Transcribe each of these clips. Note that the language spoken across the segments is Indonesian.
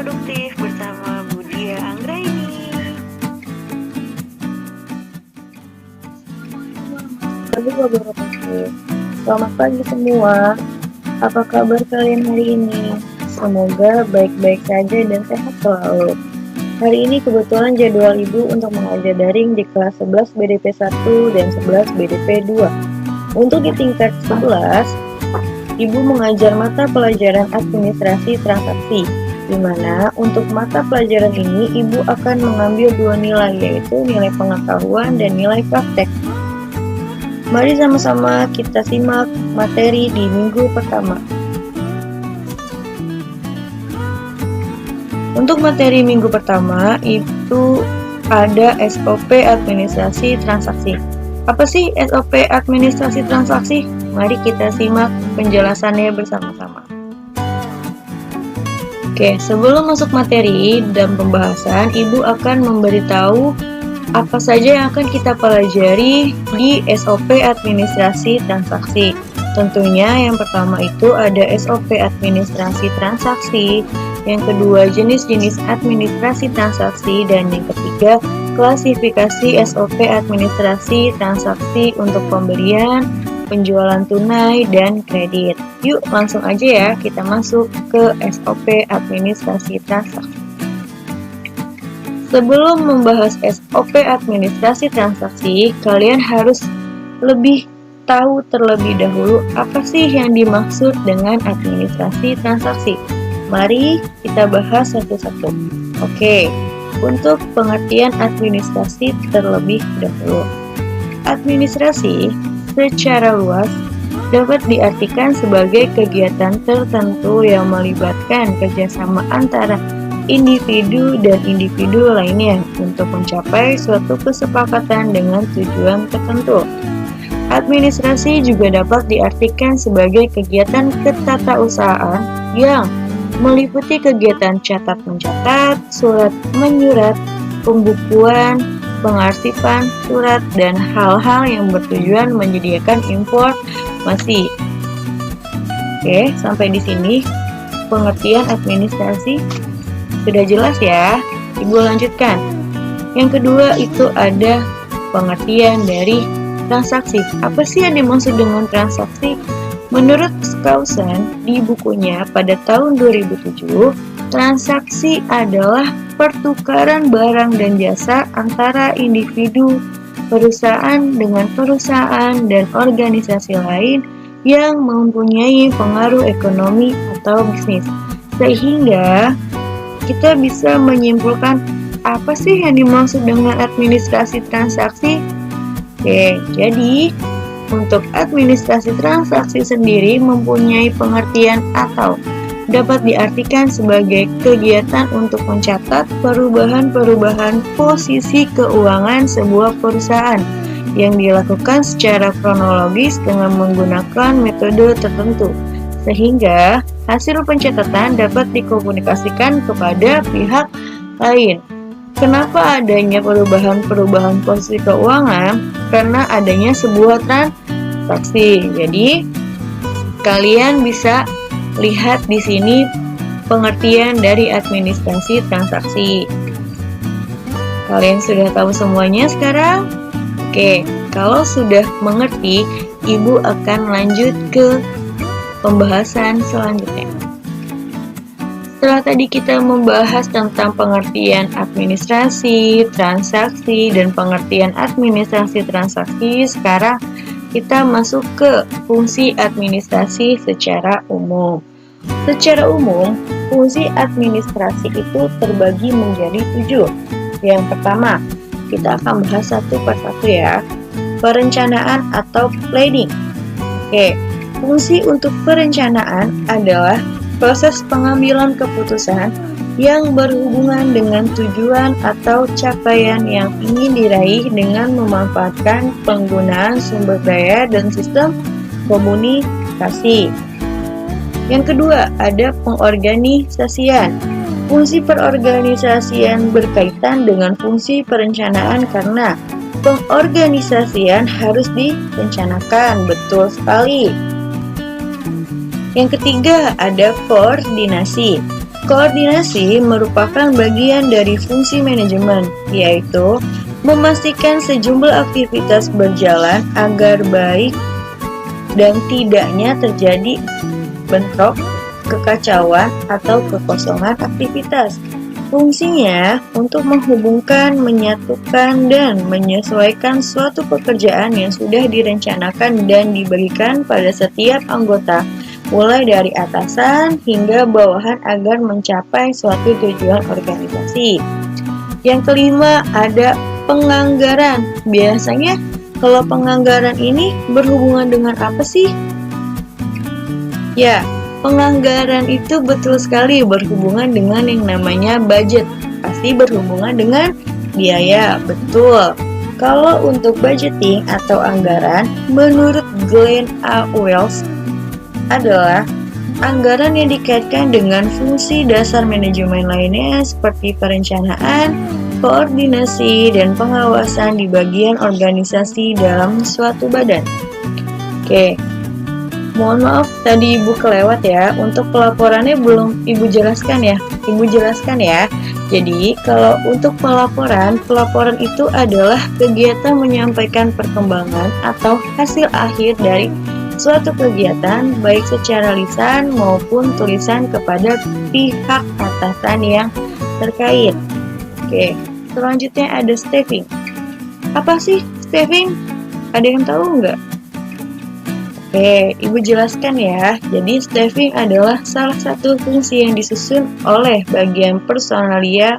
produktif bersama Budia Anggraini. Selamat pagi semua. Apa kabar kalian hari ini? Semoga baik-baik saja dan sehat selalu. Hari ini kebetulan jadwal Ibu untuk mengajar daring di kelas 11 BDP 1 dan 11 BDP 2. Untuk di tingkat 11, Ibu mengajar mata pelajaran administrasi transaksi, di mana untuk mata pelajaran ini Ibu akan mengambil dua nilai, yaitu nilai pengetahuan dan nilai praktek. Mari sama-sama kita simak materi di minggu pertama. Untuk materi minggu pertama itu ada SOP administrasi transaksi. Apa sih SOP administrasi transaksi? Mari kita simak penjelasannya bersama-sama. Oke, sebelum masuk materi dan pembahasan, Ibu akan memberitahu apa saja yang akan kita pelajari di SOP administrasi transaksi. Tentunya yang pertama itu ada SOP administrasi transaksi, yang kedua jenis-jenis administrasi transaksi, dan yang ketiga klasifikasi SOP administrasi transaksi untuk pemberian, penjualan tunai, dan kredit. Yuk langsung aja ya kita masuk ke SOP administrasi transaksi. Sebelum membahas SOP administrasi transaksi, kalian harus lebih tahu terlebih dahulu apa sih yang dimaksud dengan administrasi transaksi. Mari kita bahas satu-satu. Oke, untuk pengertian administrasi terlebih dahulu. Administrasi secara luas dapat diartikan sebagai kegiatan tertentu yang melibatkan kerjasama antara individu dan individu lainnya untuk mencapai suatu kesepakatan dengan tujuan tertentu. Administrasi juga dapat diartikan sebagai kegiatan ketatausahaan yang meliputi kegiatan catat-mencatat, surat-menyurat, pembukuan, pengarsipan surat, dan hal-hal yang bertujuan menyediakan informasi. Oke, sampai di sini pengertian administrasi sudah jelas ya. Ibu lanjutkan. Yang kedua itu ada pengertian dari transaksi. Apa sih yang dimaksud dengan transaksi? Menurut Skousen di bukunya pada tahun 2007, transaksi adalah pertukaran barang dan jasa antara individu, perusahaan dengan perusahaan, dan organisasi lain yang mempunyai pengaruh ekonomi atau bisnis. Sehingga kita bisa menyimpulkan apa sih yang dimaksud dengan administrasi transaksi? Oke, jadi untuk administrasi transaksi sendiri mempunyai pengertian atau dapat diartikan sebagai kegiatan untuk mencatat perubahan-perubahan posisi keuangan sebuah perusahaan yang dilakukan secara kronologis dengan menggunakan metode tertentu, sehingga hasil pencatatan dapat dikomunikasikan kepada pihak lain. Kenapa adanya perubahan-perubahan posisi keuangan? Karena adanya sebuah transaksi. Jadi, kalian bisa lihat di sini pengertian dari administrasi transaksi. Kalian sudah tahu semuanya sekarang? Oke, kalau sudah mengerti, Ibu akan lanjut ke pembahasan selanjutnya. Setelah tadi kita membahas tentang pengertian administrasi, transaksi, dan pengertian administrasi transaksi, sekarang kita masuk ke fungsi administrasi secara umum. Secara umum, fungsi administrasi itu terbagi menjadi 7. Yang pertama, kita akan bahas satu persatu ya. Perencanaan atau planning. Oke, fungsi untuk perencanaan adalah proses pengambilan keputusan yang berhubungan dengan tujuan atau capaian yang ingin diraih dengan memanfaatkan penggunaan sumber daya dan sistem komunikasi. Yang kedua, ada pengorganisasian. Fungsi perorganisasian berkaitan dengan fungsi perencanaan karena pengorganisasian harus direncanakan. Betul sekali. Yang ketiga, ada koordinasi. Koordinasi merupakan bagian dari fungsi manajemen, yaitu memastikan sejumlah aktivitas berjalan agar baik dan tidaknya terjadi bentrok, kekacauan, atau kekosongan aktivitas. Fungsinya untuk menghubungkan, menyatukan, dan menyesuaikan suatu pekerjaan yang sudah direncanakan dan diberikan pada setiap anggota, mulai dari atasan hingga bawahan agar mencapai suatu tujuan organisasi. Yang kelima, ada penganggaran. Biasanya kalau penganggaran ini berhubungan dengan apa sih? Ya, penganggaran itu betul sekali berhubungan dengan yang namanya budget. Pasti berhubungan dengan biaya, betul. Kalau untuk budgeting atau anggaran, menurut Glenn A. Wells adalah anggaran yang dikaitkan dengan fungsi dasar manajemen lainnya seperti perencanaan, koordinasi, dan pengawasan di bagian organisasi dalam suatu badan. Oke. Mohon maaf tadi Ibu kelewat ya. Untuk pelaporannya belum Ibu jelaskan ya. Ibu jelaskan ya. Jadi kalau untuk pelaporan itu adalah kegiatan menyampaikan perkembangan atau hasil akhir dari suatu kegiatan baik secara lisan maupun tulisan kepada pihak atasan yang terkait. Oke, selanjutnya ada staffing. Apa sih staffing? Ada yang tahu nggak? Oke, Ibu jelaskan ya. Jadi staffing adalah salah satu fungsi yang disusun oleh bagian personalia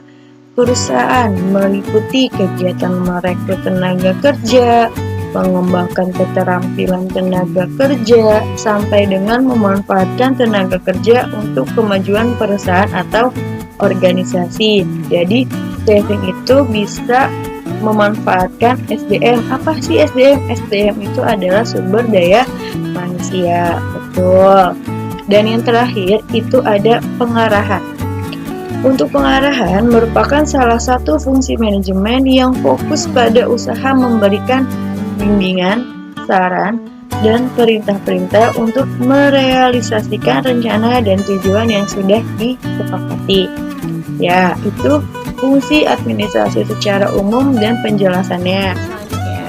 perusahaan, meliputi kegiatan merekrut tenaga kerja, mengembangkan keterampilan tenaga kerja, sampai dengan memanfaatkan tenaga kerja untuk kemajuan perusahaan atau organisasi. Jadi staffing itu bisa memanfaatkan SDM. Apa sih SDM? SDM itu adalah sumber daya manusia, betul. Dan yang terakhir itu ada pengarahan. Untuk pengarahan merupakan salah satu fungsi manajemen yang fokus pada usaha memberikan bimbingan, saran, dan perintah-perintah untuk merealisasikan rencana dan tujuan yang sudah disepakati. Ya, itu fungsi administrasi secara umum dan penjelasannya. Selanjutnya,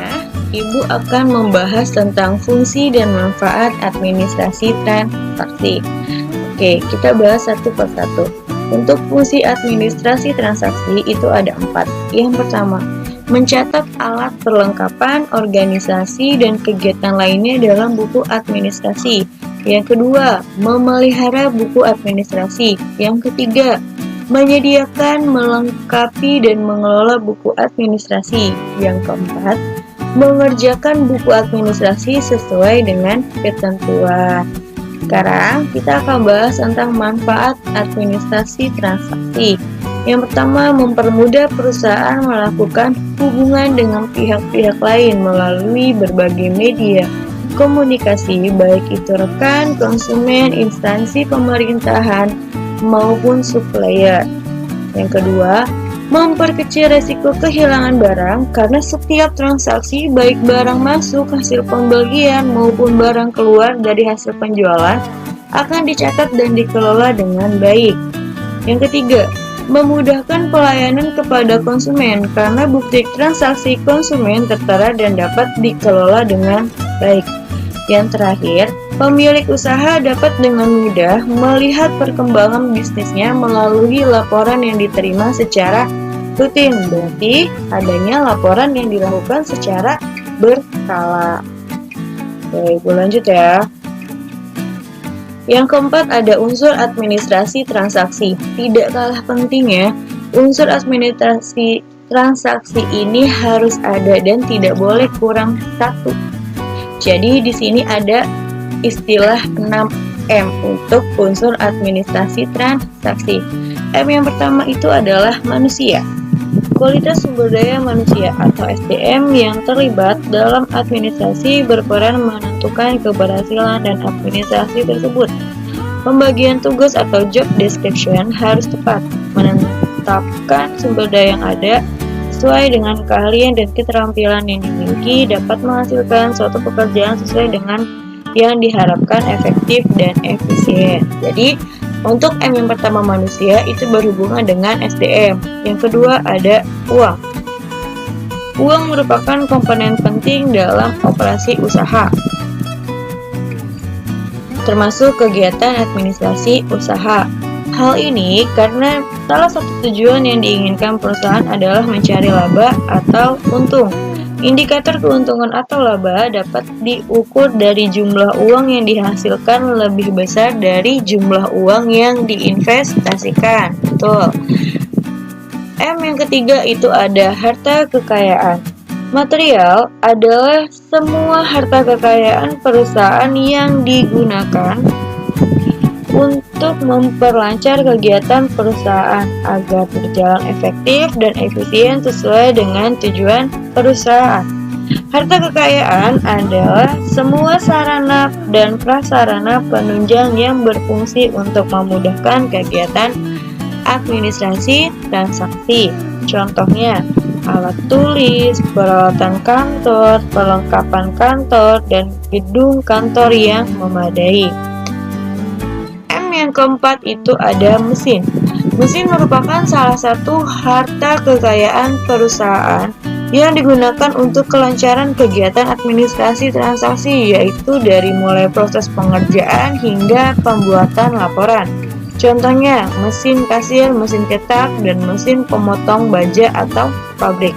Ibu akan membahas tentang fungsi dan manfaat administrasi transaksi. Oke, kita bahas satu persatu. Untuk fungsi administrasi transaksi itu ada 4. Yang pertama, mencatat alat perlengkapan, organisasi, dan kegiatan lainnya dalam buku administrasi. Yang kedua, memelihara buku administrasi. Yang ketiga, menyediakan, melengkapi, dan mengelola buku administrasi. Yang keempat, mengerjakan buku administrasi sesuai dengan ketentuan. Sekarang kita akan bahas tentang manfaat administrasi transaksi. Yang pertama, mempermudah perusahaan melakukan hubungan dengan pihak-pihak lain melalui berbagai media komunikasi, baik itu rekan, konsumen, instansi pemerintahan, maupun supplier. Yang kedua, memperkecil resiko kehilangan barang karena setiap transaksi baik barang masuk hasil pembelian maupun barang keluar dari hasil penjualan akan dicatat dan dikelola dengan baik. Yang ketiga, memudahkan pelayanan kepada konsumen karena bukti transaksi konsumen tertera dan dapat dikelola dengan baik. Yang terakhir, pemilik usaha dapat dengan mudah melihat perkembangan bisnisnya melalui laporan yang diterima secara rutin. Berarti adanya laporan yang dilakukan secara berkala. Oke, Ibu lanjut ya. Yang keempat ada unsur administrasi transaksi. Tidak kalah pentingnya, unsur administrasi transaksi ini harus ada dan tidak boleh kurang satu. Jadi di sini ada istilah 6M untuk unsur administrasi transaksi. M yang pertama itu adalah manusia. Kualitas sumber daya manusia atau SDM yang terlibat dalam administrasi berperan menentukan keberhasilan dan administrasi tersebut. Pembagian tugas atau job description harus tepat, menetapkan sumber daya yang ada sesuai dengan keahlian dan keterampilan yang dimiliki, dapat menghasilkan suatu pekerjaan sesuai dengan yang diharapkan efektif dan efisien. Jadi Untuk M yang pertama manusia itu berhubungan dengan SDM. Yang kedua ada uang. Uang merupakan komponen penting dalam operasi usaha, termasuk kegiatan administrasi usaha. Hal ini karena salah satu tujuan yang diinginkan perusahaan adalah mencari laba atau untung. Indikator keuntungan atau laba dapat diukur dari jumlah uang yang dihasilkan lebih besar dari jumlah uang yang diinvestasikan. Betul. M yang ketiga itu ada harta kekayaan. Material adalah semua harta kekayaan perusahaan yang digunakan untuk memperlancar kegiatan perusahaan agar berjalan efektif dan efisien sesuai dengan tujuan perusahaan. Harta kekayaan adalah semua sarana dan prasarana penunjang yang berfungsi untuk memudahkan kegiatan administrasi transaksi. Contohnya, alat tulis, peralatan kantor, perlengkapan kantor, dan gedung kantor yang memadai. Yang keempat itu ada mesin. Mesin merupakan salah satu harta kekayaan perusahaan yang digunakan untuk kelancaran kegiatan administrasi transaksi, yaitu dari mulai proses pengerjaan hingga pembuatan laporan. Contohnya, mesin kasir, mesin cetak, dan mesin pemotong baja atau pabrik.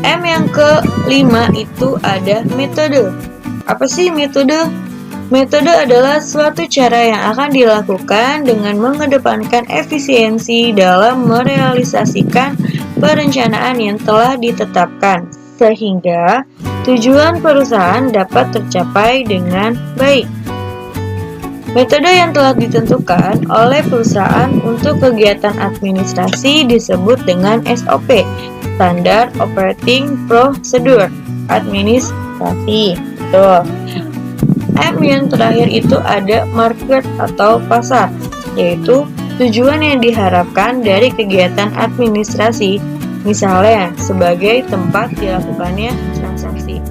M yang kelima itu ada metode. Apa sih metode? Metode adalah suatu cara yang akan dilakukan dengan mengedepankan efisiensi dalam merealisasikan perencanaan yang telah ditetapkan, sehingga tujuan perusahaan dapat tercapai dengan baik. Metode yang telah ditentukan oleh perusahaan untuk kegiatan administrasi disebut dengan SOP, Standard Operating Procedure, administrasi. Tuh. M yang terakhir itu ada market atau pasar, yaitu tujuan yang diharapkan dari kegiatan administrasi, misalnya sebagai tempat dilakukannya transaksi.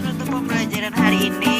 Untuk pembelajaran hari ini